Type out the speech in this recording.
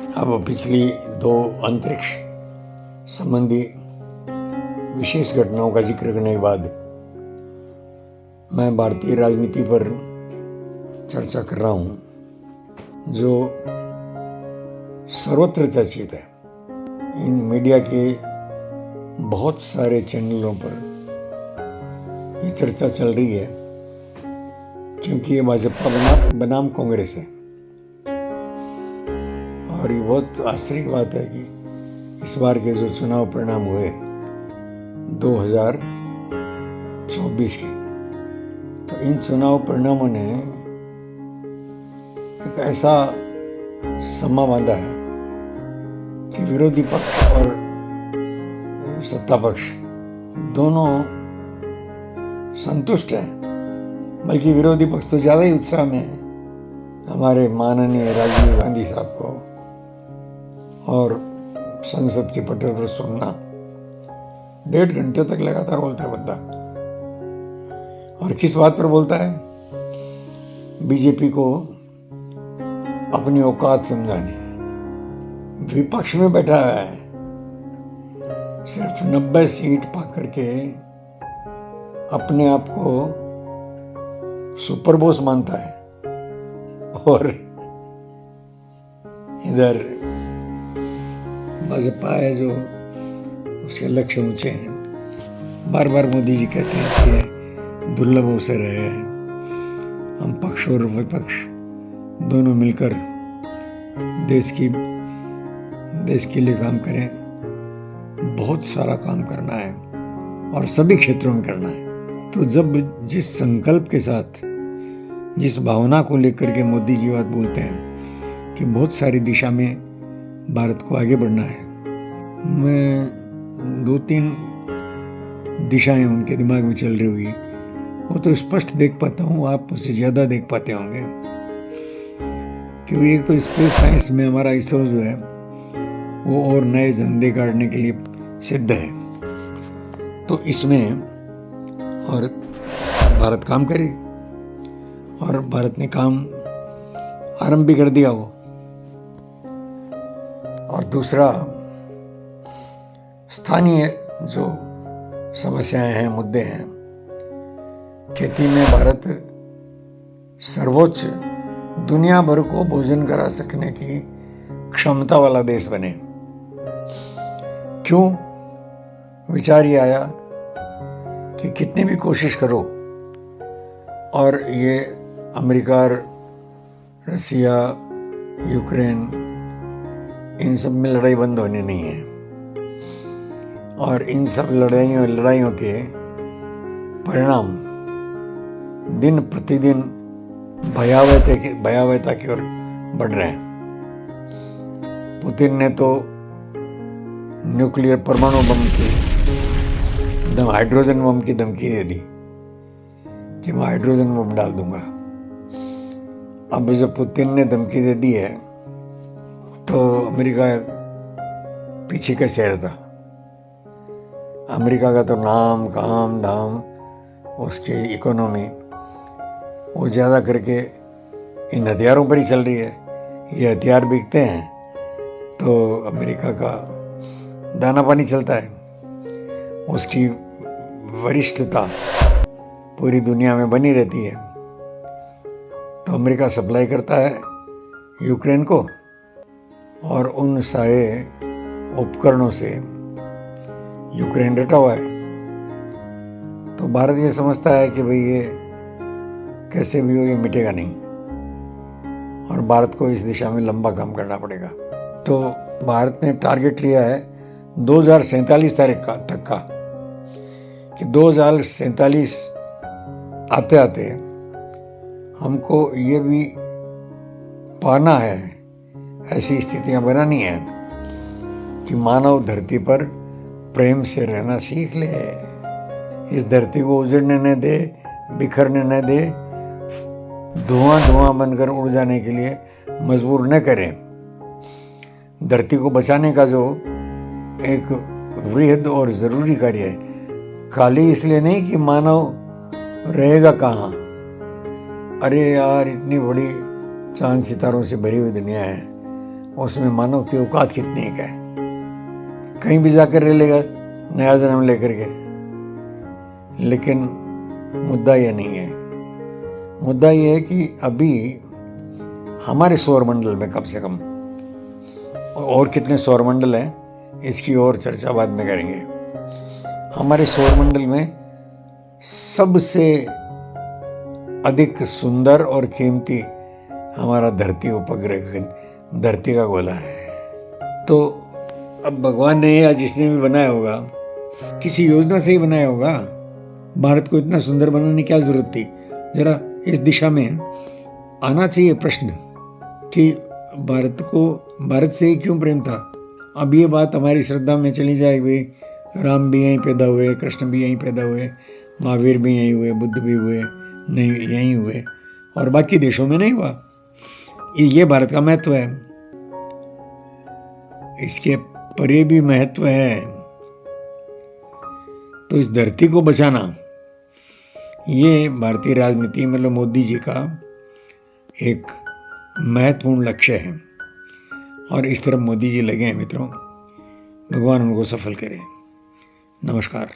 अब पिछली 2 अंतरिक्ष संबंधी विशेष घटनाओं का जिक्र करने के बाद मैं भारतीय राजनीति पर चर्चा कर रहा हूँ जो सर्वत्र चर्चित है। इन मीडिया के बहुत सारे चैनलों पर ये चर्चा चल रही है क्योंकि ये भाजपा बनाम कांग्रेस है। और ये बहुत आश्चर्य की बात है कि इस बार के जो चुनाव परिणाम हुए 2024 के, तो इन चुनाव परिणामों ने एक ऐसा समा बांधा है कि विरोधी पक्ष और सत्ता पक्ष दोनों संतुष्ट हैं, बल्कि विरोधी पक्ष तो ज़्यादा ही उत्साह में है हमारे माननीय राजीव गांधी साहब को और संसद के पटल पर सुनना। 1.5 घंटे तक लगातार बोलता है बंदा। और किस बात पर बोलता है? बीजेपी को अपनी औकात समझाने। विपक्ष में बैठा है, सिर्फ 90 सीट पा करके अपने आप को सुपर बॉस मानता है, और इधर भाजपा है जो उसके लक्ष्य ऊंचे हैं। बार बार मोदी जी कहते हैं कि दुर्लभ अवसर है, हम पक्ष और विपक्ष दोनों मिलकर देश के लिए काम करें। बहुत सारा काम करना है और सभी क्षेत्रों में करना है। तो जब जिस संकल्प के साथ, जिस भावना को लेकर के मोदी जी बात बोलते हैं कि बहुत सारी दिशा में भारत को आगे बढ़ना है, मैं 2-3 दिशाएं उनके दिमाग में चल रही हुई वो तो स्पष्ट देख पाता हूँ, आप मुझसे ज़्यादा देख पाते होंगे। क्योंकि एक तो स्पेस साइंस में हमारा इसरो जो है वो और नए झंडे गाड़ने के लिए सिद्ध है। तो इसमें और भारत काम करे, और भारत ने काम आरंभ भी कर दिया हो। और दूसरा, स्थानीय जो समस्याएं हैं, मुद्दे हैं, खेती में भारत सर्वोच्च दुनिया भर को भोजन करा सकने की क्षमता वाला देश बने। क्यों? विचार ये आया कि कितनी भी कोशिश करो और ये अमेरिका, रसिया, यूक्रेन, इन सब में लड़ाई बंद होनी नहीं है। और इन सब लड़ाइयों के परिणाम दिन प्रतिदिन भयावहता की ओर बढ़ रहे हैं। पुतिन ने तो न्यूक्लियर परमाणु बम की हाइड्रोजन बम की धमकी दे दी कि मैं हाइड्रोजन बम डाल दूंगा। अब जब पुतिन ने धमकी दे दी है तो अमेरिका पीछे कैसे रहता? अमेरिका का तो नाम, काम, धाम, उसकी इकोनॉमी वो ज़्यादा करके इन हथियारों पर ही चल रही है। ये हथियार बिकते हैं तो अमेरिका का दाना पानी चलता है। उसकी वरिष्ठता पूरी दुनिया में बनी रहती है। तो अमेरिका सप्लाई करता है यूक्रेन को, और उन सारे उपकरणों से यूक्रेन डटा हुआ है। तो भारत ये समझता है कि भाई ये कैसे भी हो, ये मिटेगा नहीं, और भारत को इस दिशा में लंबा काम करना पड़ेगा। तो भारत ने टारगेट लिया है 2047 तक का, कि 2047 आते आते हमको ये भी पाना है, ऐसी स्थितियां बनानी है कि मानव धरती पर प्रेम से रहना सीख ले। इस धरती को उजड़ने न दे, बिखरने न दे, धुआं बनकर उड़ जाने के लिए मजबूर न करें। धरती को बचाने का जो एक वृहद और ज़रूरी कार्य है, खाली इसलिए नहीं कि मानव रहेगा कहाँ। अरे यार, इतनी बड़ी चांद सितारों से भरी हुई दुनिया है, उसमें मानव की औकात कितनी है, कहीं भी जाकर रह लेगा नया जन्म लेकर के। लेकिन मुद्दा ये नहीं है, मुद्दा ये है कि अभी हमारे सौरमंडल में कम से कम, और कितने सौरमंडल हैं इसकी और चर्चा बाद में करेंगे, हमारे सौरमंडल में सबसे अधिक सुंदर और कीमती हमारा धरती उपग्रह, धरती का गोला है। तो अब भगवान ने या जिसने भी बनाया होगा किसी योजना से ही बनाया होगा। भारत को इतना सुंदर बनाने की क्या जरूरत थी? जरा इस दिशा में आना चाहिए प्रश्न कि भारत से ही क्यों प्रेम था। अब ये बात हमारी श्रद्धा में चली जाएगी, राम भी यहीं पैदा हुए, कृष्ण भी यहीं पैदा हुए, महावीर भी यहीं हुए, बुद्ध भी हुए, नहीं यहीं हुए, और बाकी देशों में नहीं हुआ। ये भारत का महत्व है, इसके परे भी महत्व है। तो इस धरती को बचाना ये भारतीय राजनीति मतलब मोदी जी का एक महत्वपूर्ण लक्ष्य है, और इस तरफ मोदी जी लगे हैं मित्रों। भगवान उनको सफल करे। नमस्कार।